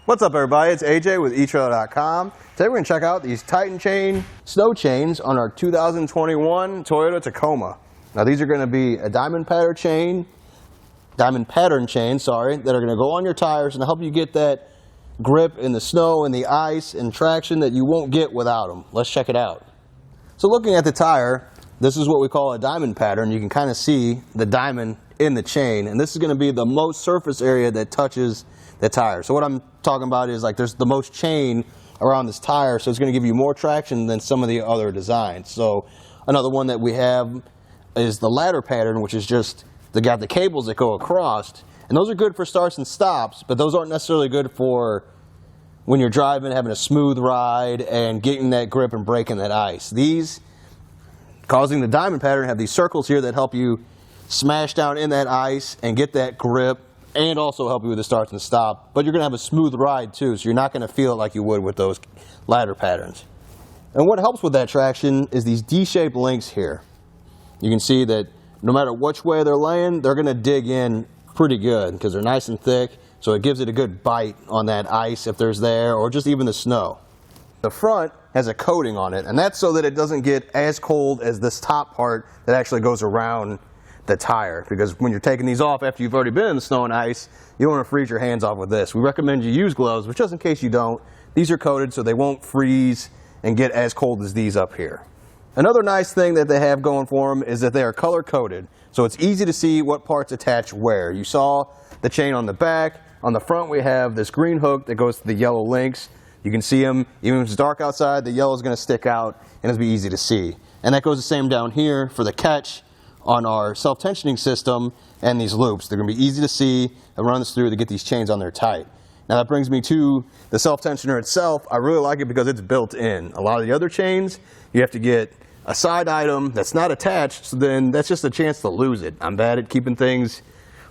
What's up, everybody? It's AJ with etrailer.com. Today we're going to check out these Titan chain snow chains on our 2021 Toyota Tacoma. Now these are going to be a diamond pattern chain, that are going to go on your tires and help you get that grip in the snow and the ice and traction that you won't get without them. Let's check it out. So looking at the tire, this is what we call a diamond pattern. You can kind of see the diamond in the chain, and this is going to be the most surface area that touches the tire. So what I'm talking about is like there's the most chain around this tire, so it's going to give you more traction than some of the other designs. So another one that we have is the ladder pattern, which is just got the cables that go across, and those are good for starts and stops, but those aren't necessarily good for when you're driving, having a smooth ride and getting that grip and breaking that ice. These, causing the diamond pattern, have these circles here that help you smash down in that ice and get that grip, and also help you with the starts and stop, but you're going to have a smooth ride too, so you're not going to feel it like you would with those ladder patterns. And what helps with that traction is these D-shaped links here. You can see that no matter which way they're laying, they're going to dig in pretty good because they're nice and thick, so it gives it a good bite on that ice if there's there, or just even the snow. The front has a coating on it, and that's so that it doesn't get as cold as this top part that actually goes around the tire, because when you're taking these off after you've already been in the snow and ice, you don't want to freeze your hands off with this. We recommend you use gloves, but just in case you don't, these are coated so they won't freeze and get as cold as these up here. Another nice thing that they have going for them is that they are color coded, so it's easy to see what parts attach where. You saw the chain on the back. On the front we have this green hook that goes to the yellow links. You can see them, even if it's dark outside, the yellow is going to stick out and it'll be easy to see. And that goes the same down here for the catch on our self-tensioning system and these loops. They're going to be easy to see and run this through to get these chains on there tight. Now that brings me to the self-tensioner itself. I really like it because it's built in. A lot of the other chains, you have to get a side item that's not attached, so then that's just a chance to lose it. I'm bad at keeping things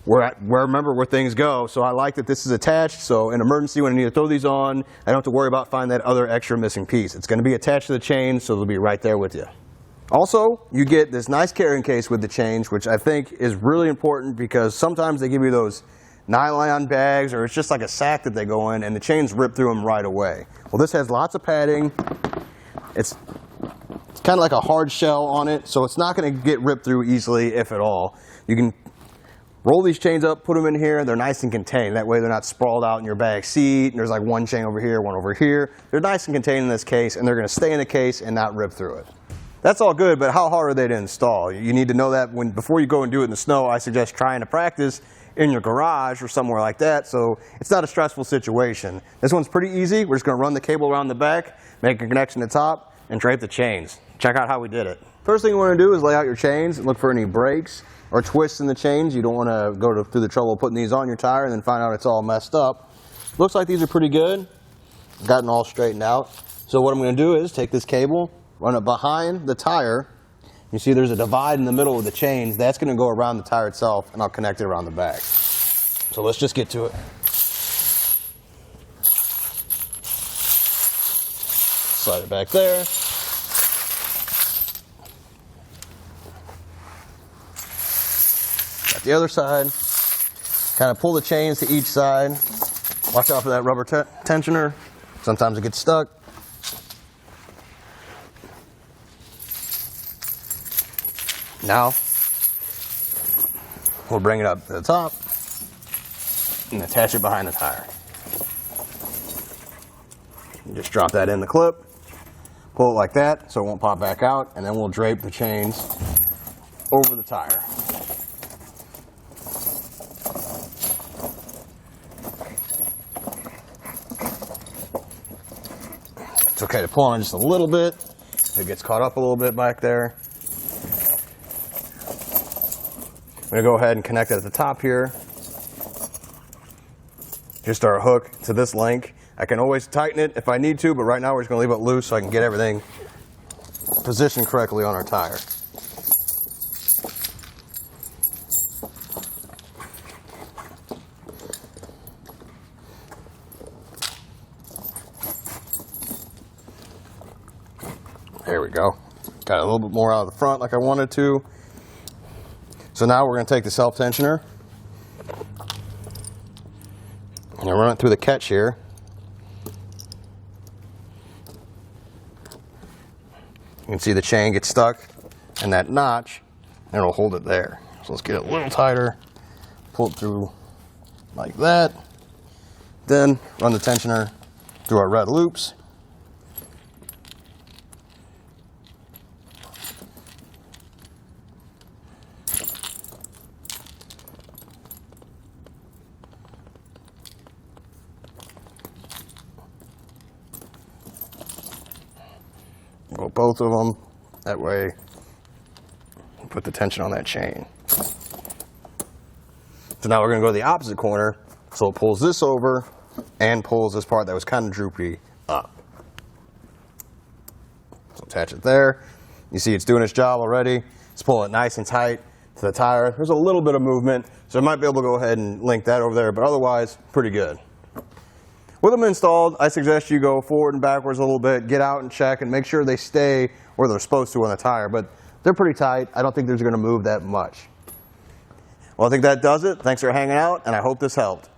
remember where things go, so I like that this is attached, so in emergency when I need to throw these on, I don't have to worry about finding that other extra missing piece. It's going to be attached to the chain, so it'll be right there with you. Also, you get this nice carrying case with the chains, which I think is really important because sometimes they give you those nylon bags or it's just like a sack that they go in and the chains rip through them right away. Well, this has lots of padding. It's kind of like a hard shell on it, so it's not going to get ripped through easily, if at all. You can roll these chains up, put them in here, they're nice and contained. That way they're not sprawled out in your back seat, and there's like one chain over here, one over here. They're nice and contained in this case, and they're going to stay in the case and not rip through it. That's all good, but how hard are they to install? You need to know that before you go and do it in the snow. I suggest trying to practice in your garage or somewhere like that, so it's not a stressful situation. This one's pretty easy. We're just going to run the cable around the back, make a connection at the top, and drape the chains. Check out how we did it. First thing you want to do is lay out your chains and look for any breaks or twists in the chains. You don't want to go through the trouble of putting these on your tire and then find out it's all messed up. Looks like these are pretty good. Gotten all straightened out. So what I'm going to do is take this cable, run it behind the tire. You see there's a divide in the middle of the chains. That's going to go around the tire itself, and I'll connect it around the back. So let's just get to it. Slide it back there. Got the other side. Kind of pull the chains to each side. Watch out for that rubber tensioner. Sometimes it gets stuck. Now, we'll bring it up to the top and attach it behind the tire. Just drop that in the clip, pull it like that so it won't pop back out, and then we'll drape the chains over the tire. It's okay to pull on just a little bit if it gets caught up a little bit back there. I'm going to go ahead and connect it at the top here. Just our hook to this link. I can always tighten it if I need to, but right now we're just going to leave it loose so I can get everything positioned correctly on our tire. There we go. Got a little bit more out of the front like I wanted to. So now we're going to take the self-tensioner and run it through the catch here. You can see the chain gets stuck in that notch, and it'll hold it there. So let's get it a little tighter, pull it through like that, then run the tensioner through our red loops. Go both of them, that way put the tension on that chain. So now we're going to go to the opposite corner, so it pulls this over and pulls this part that was kind of droopy up. So attach it there. You see it's doing its job already. It's pulling it nice and tight to the tire. There's a little bit of movement, so I might be able to go ahead and link that over there, but otherwise, pretty good. With them installed, I suggest you go forward and backwards a little bit, get out and check, and make sure they stay where they're supposed to on the tire. But they're pretty tight. I don't think they're going to move that much. Well, I think that does it. Thanks for hanging out, and I hope this helped.